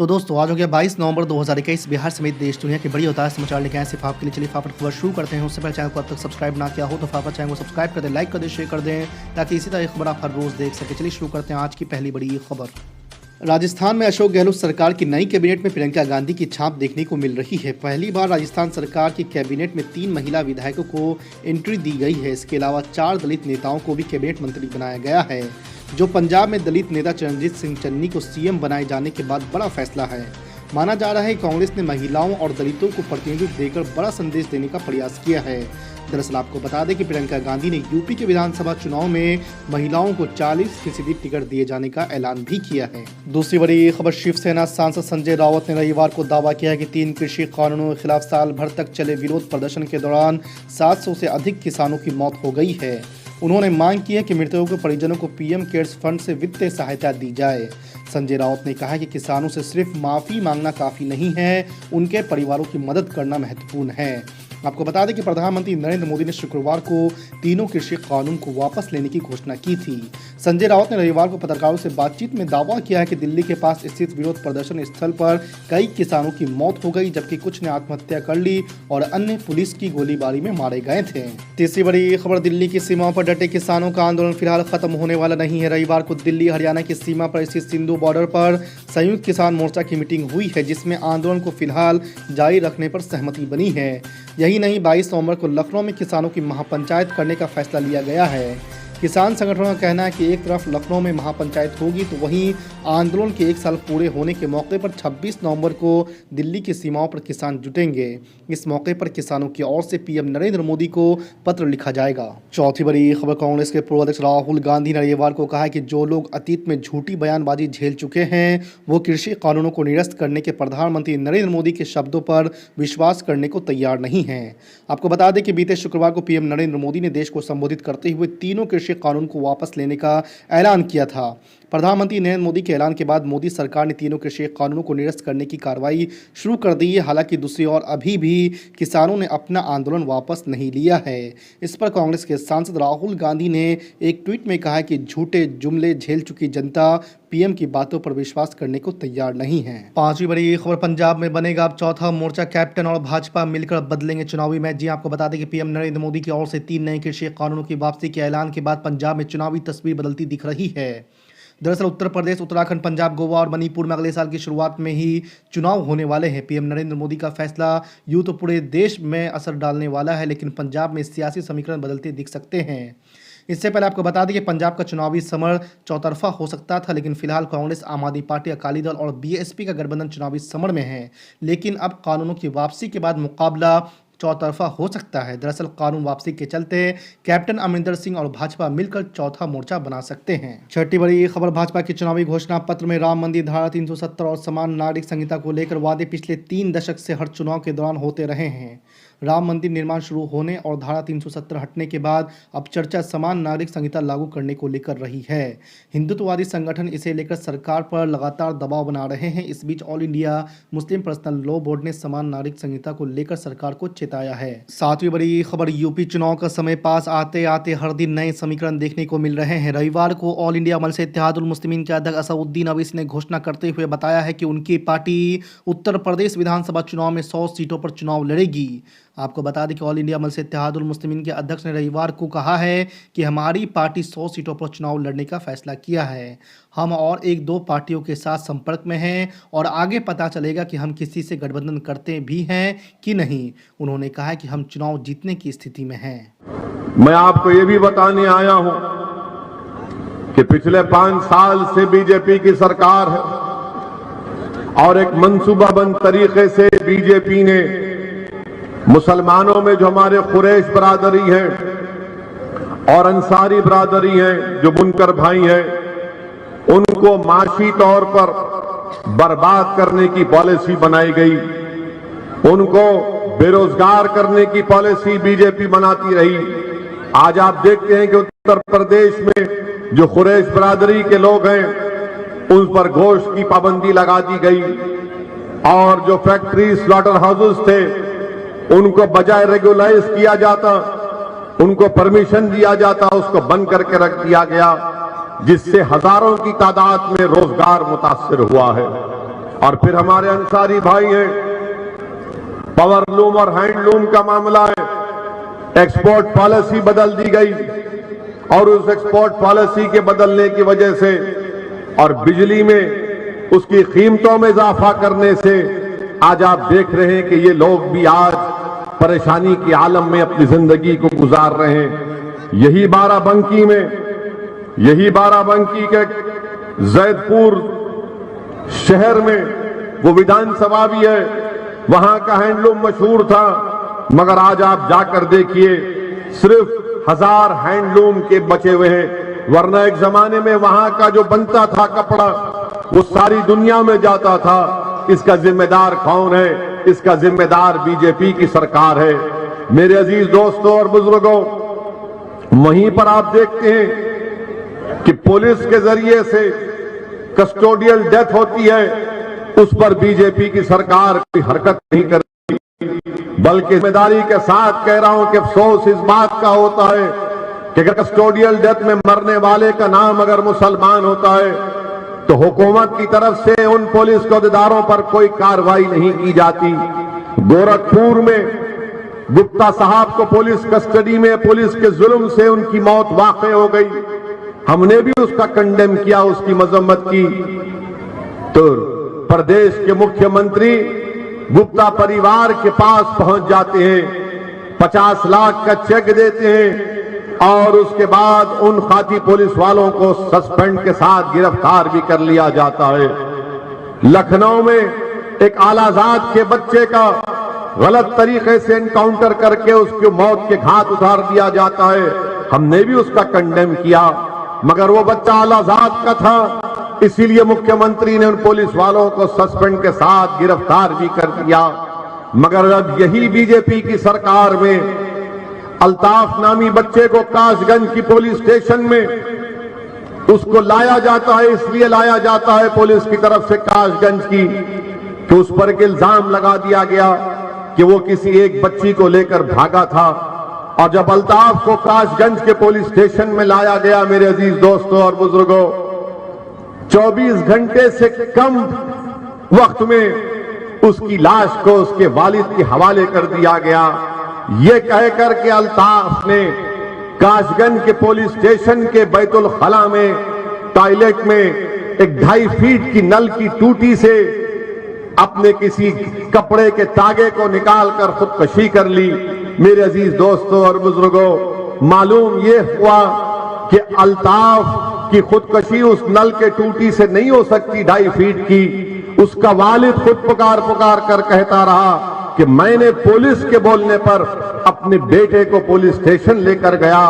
तो दोस्तों आज हो गया 22 नवंबर 2021। बिहार समेत देश दुनिया के बड़ी होता है समाचार लेके आए सिर्फ आपके लिए। चलिए फटाफट खबर शुरू करते हैं। उससे पहले चैनल को अब तक सब्सक्राइब ना किया हो तो फटाफट चैनल को सब्सक्राइब कर दें, लाइक कर दें, शेयर कर दें ताकि इसी तरह खबर आप हर रोज देख सके। चलिए शुरू करते हैं आज की पहली बड़ी खबर। राजस्थान में अशोक गहलोत सरकार की नई कैबिनेट में प्रियंका गांधी की छाप देखने को मिल रही है। पहली बार राजस्थान सरकार की कैबिनेट में 3 महिला विधायकों को एंट्री दी गई है। इसके अलावा 4 दलित नेताओं को भी कैबिनेट मंत्री बनाया गया है, जो पंजाब में दलित नेता चरणजीत सिंह चन्नी को सीएम बनाए जाने के बाद बड़ा फैसला है। माना जा रहा है कि कांग्रेस ने महिलाओं और दलितों को प्रतिनिधित्व देकर बड़ा संदेश देने का प्रयास किया है। दरअसल आपको बता दें कि प्रियंका गांधी ने यूपी के विधानसभा चुनाव में महिलाओं को 40% टिकट दिए जाने का ऐलान भी किया है। दूसरी बड़ी खबर, शिवसेना सांसद संजय राउत ने रविवार को दावा किया है कि 3 कृषि कानूनों के खिलाफ साल भर तक चले विरोध प्रदर्शन के दौरान 700 से अधिक किसानों की मौत हो गई है। उन्होंने मांग की है कि मृतकों के परिजनों को पीएम केयर्स फंड से वित्तीय सहायता दी जाए। संजय राउत ने कहा कि किसानों से सिर्फ माफी मांगना काफी नहीं है, उनके परिवारों की मदद करना महत्वपूर्ण है। आपको बता दें कि प्रधानमंत्री नरेंद्र मोदी ने शुक्रवार को तीनों कृषि कानून को वापस लेने की घोषणा की थी। संजय राउत ने रविवार को पत्रकारों से बातचीत में दावा किया है कि दिल्ली के पास स्थित विरोध प्रदर्शन स्थल पर कई किसानों की मौत हो गई, जबकि कुछ ने आत्महत्या कर ली और अन्य पुलिस की गोलीबारी में मारे गए थे। तीसरी बड़ी खबर, दिल्ली की सीमाओं पर डटे किसानों का आंदोलन फिलहाल खत्म होने वाला नहीं है। रविवार को दिल्ली हरियाणा की सीमा पर स्थित सिंधु बॉर्डर पर संयुक्त किसान मोर्चा की मीटिंग हुई है, जिसमें आंदोलन को फिलहाल जारी रखने पर सहमति बनी है। यही नहीं, 22 नवंबर को लखनऊ में किसानों की महापंचायत करने का फैसला लिया गया है। किसान संगठनों का कहना है कि एक तरफ लखनऊ में महापंचायत होगी तो वहीं आंदोलन के 1 साल पूरे होने के मौके पर 26 नवंबर को दिल्ली की सीमाओं पर किसान जुटेंगे। इस मौके पर किसानों की ओर से पीएम नरेंद्र मोदी को पत्र लिखा जाएगा। चौथी बड़ी खबर, कांग्रेस के पूर्व अध्यक्ष राहुल गांधी ने रविवार को कहा है कि जो लोग अतीत में झूठी बयानबाजी झेल चुके हैं वो कृषि कानूनों को निरस्त करने के प्रधानमंत्री नरेंद्र मोदी के शब्दों पर विश्वास करने को तैयार नहीं है। आपको बता दें कि बीते शुक्रवार को पीएम नरेंद्र मोदी ने देश को संबोधित करते हुए तीनों कृषि कानून को वापस लेने का ऐलान किया था। प्रधानमंत्री नरेंद्र मोदी के ऐलान के बाद मोदी सरकार ने तीनों कृषि कानूनों को निरस्त करने की कार्रवाई शुरू कर दी है। हालांकि दूसरी ओर अभी भी किसानों ने अपना आंदोलन वापस नहीं लिया है। इस पर कांग्रेस के सांसद राहुल गांधी ने एक ट्वीट में कहा कि झूठे जुमले झेल चुकी जनता पीएम की बातों पर विश्वास करने को तैयार नहीं है। पांचवी बड़ी खबर, पंजाब में बनेगा अब चौथा मोर्चा, कैप्टन और भाजपा मिलकर बदलेंगे चुनावी मैच। जी आपको बता दें कि पीएम नरेंद्र मोदी की ओर से 3 नए कृषि कानूनों की वापसी के ऐलान के बाद पंजाब में चुनावी तस्वीर बदलती दिख रही है। दरअसल उत्तर प्रदेश, उत्तराखंड, पंजाब, गोवा और मणिपुर में अगले साल की शुरुआत में ही चुनाव होने वाले हैं। पीएम नरेंद्र मोदी का फैसला यूं तो पूरे देश में असर डालने वाला है, लेकिन पंजाब में सियासी समीकरण बदलते दिख सकते हैं। इससे पहले आपको बता दें कि पंजाब का चुनावी समर चौतरफा हो सकता था, लेकिन फिलहाल कांग्रेस, आम आदमी पार्टी, अकाली दल और बीएसपी का गठबंधन चुनावी समर में है। लेकिन अब कानूनों की वापसी के बाद मुकाबला चौतरफा हो सकता है। दरअसल कानून वापसी के चलते कैप्टन अमरिंदर सिंह और भाजपा मिलकर चौथा मोर्चा बना सकते हैं। छठी बड़ी खबर, भाजपा के चुनावी घोषणा पत्र में राम मंदिर, धारा 370 और समान नागरिक संहिता को लेकर वादे पिछले 3 दशक से हर चुनाव के दौरान होते रहे हैं। राम मंदिर निर्माण शुरू होने और धारा 370 हटने के बाद अब चर्चा समान नागरिक संहिता लागू करने को लेकर रही है। हिंदुत्ववादी संगठन इसे लेकर सरकार पर लगातार दबाव बना रहे हैं। इस बीच all India Muslim personal law board ने समान नागरिक संहिता को लेकर सरकार को चेताया है। सातवीं बड़ी खबर, यूपी चुनाव का समय पास आते आते हर दिन नए समीकरण देखने को मिल रहे हैं। रविवार को ऑल इंडिया मजलिस इत्तेहादुल मुस्लिमीन के अध्यक्ष असदुद्दीन अवैसी ने घोषणा करते हुए बताया है कि उनकी पार्टी उत्तर प्रदेश विधानसभा चुनाव में 100 सीटों पर चुनाव लड़ेगी। आपको बता दें कि ऑल इंडिया मजलिस इत्तेहादुल मुस्लिमीन के अध्यक्ष ने रविवार को कहा है कि हमारी पार्टी 100 सीटों पर चुनाव लड़ने का फैसला किया है। हम और 1-2 पार्टियों के साथ संपर्क में हैं और आगे पता चलेगा कि हम किसी से गठबंधन करते भी हैं कि नहीं। उन्होंने कहा कि हम चुनाव जीतने की स्थिति में हैं। मैं आपको ये भी बताने आया हूं कि पिछले 5 साल से बीजेपी की सरकार है और एक मंसूबाबंद तरीके से बीजेपी ने मुसलमानों में जो हमारे कुरैश बरादरी है और अंसारी बरादरी है, जो बुनकर भाई हैं, उनको माशी तौर पर बर्बाद करने की पॉलिसी बनाई गई। उनको बेरोजगार करने की पॉलिसी बीजेपी बनाती रही। आज आप देखते हैं कि उत्तर प्रदेश में जो कुरैश बरादरी के लोग हैं उन पर गोश्त की पाबंदी लगा दी गई और जो फैक्ट्री, स्लॉटर हाउसेस थे उनको बजाय रेगुलाइज किया जाता, उनको परमिशन दिया जाता, उसको बंद करके रख दिया गया, जिससे हजारों की तादाद में रोजगार मुतासिर हुआ है। और फिर हमारे अंसारी भाई हैं, पावरलूम और हैंडलूम का मामला है, एक्सपोर्ट पॉलिसी बदल दी गई और उस एक्सपोर्ट पॉलिसी के बदलने की वजह से और बिजली में उसकी कीमतों में इजाफा करने से आज आप देख रहे हैं कि ये लोग भी आज परेशानी के आलम में अपनी जिंदगी को गुजार रहे हैं। यही बाराबंकी के जैदपुर शहर में वो विधानसभा भी है, वहां का हैंडलूम मशहूर था, मगर आज आप जाकर देखिए सिर्फ 1000 हैंडलूम के बचे हुए हैं, वरना एक जमाने में वहां का जो बनता था कपड़ा वो सारी दुनिया में जाता था। इसका जिम्मेदार कौन है? इसका जिम्मेदार बीजेपी की सरकार है। मेरे अजीज दोस्तों और बुजुर्गों, वहीं पर आप देखते हैं कि पुलिस के जरिए से कस्टोडियल डेथ होती है, उस पर बीजेपी की सरकार कोई हरकत नहीं करती, बल्कि जिम्मेदारी के साथ कह रहा हूं कि अफसोस इस बात का होता है कि अगर कस्टोडियल डेथ में मरने वाले का नाम अगर मुसलमान होता है तो हुकूमत की तरफ से उन पुलिस अहदेदारों पर कोई कार्रवाई नहीं की जाती। गोरखपुर में गुप्ता साहब को पुलिस कस्टडी में पुलिस के जुल्म से उनकी मौत वाक़ हो गई, हमने भी उसका कंडेम किया, उसकी मजम्मत की। तो प्रदेश के मुख्यमंत्री गुप्ता परिवार के पास पहुंच जाते हैं, 50 लाख का चेक देते हैं और उसके बाद उन खाती पुलिस वालों को सस्पेंड के साथ गिरफ्तार भी कर लिया जाता है। लखनऊ में एक आलाजाद के बच्चे का गलत तरीके से एनकाउंटर करके उसकी मौत के घाट उतार दिया जाता है, हमने भी उसका कंडेम किया, मगर वो बच्चा आलाजाद का था, इसीलिए मुख्यमंत्री ने उन पुलिस वालों को सस्पेंड के साथ गिरफ्तार भी कर दिया। मगर अब यही बीजेपी की सरकार में अल्ताफ नामी बच्चे को कासगंज की पुलिस स्टेशन में उसको लाया जाता है, इसलिए लाया जाता है पुलिस की तरफ से कासगंज की कि उस पर एक इल्जाम लगा दिया गया कि वो किसी एक बच्ची को लेकर भागा था। और जब अल्ताफ को कासगंज के पुलिस स्टेशन में लाया गया, मेरे अजीज दोस्तों और बुजुर्गों, 24 घंटे से कम वक्त में उसकी लाश को उसके वालिद के हवाले कर दिया गया, ये कहकर के अल्ताफ ने कासगंज के पुलिस स्टेशन के बैतुल खला में टॉयलेट में एक 2.5 फीट की नल की टूटी से अपने किसी कपड़े के तागे को निकालकर खुदकशी कर ली। मेरे अजीज दोस्तों और बुजुर्गों, मालूम ये हुआ कि अल्ताफ की खुदकशी उस नल के टूटी से नहीं हो सकती 2.5 फीट की। उसका वालिद खुद पुकार कर कहता रहा कि मैंने पुलिस के बोलने पर अपने बेटे को पुलिस स्टेशन लेकर गया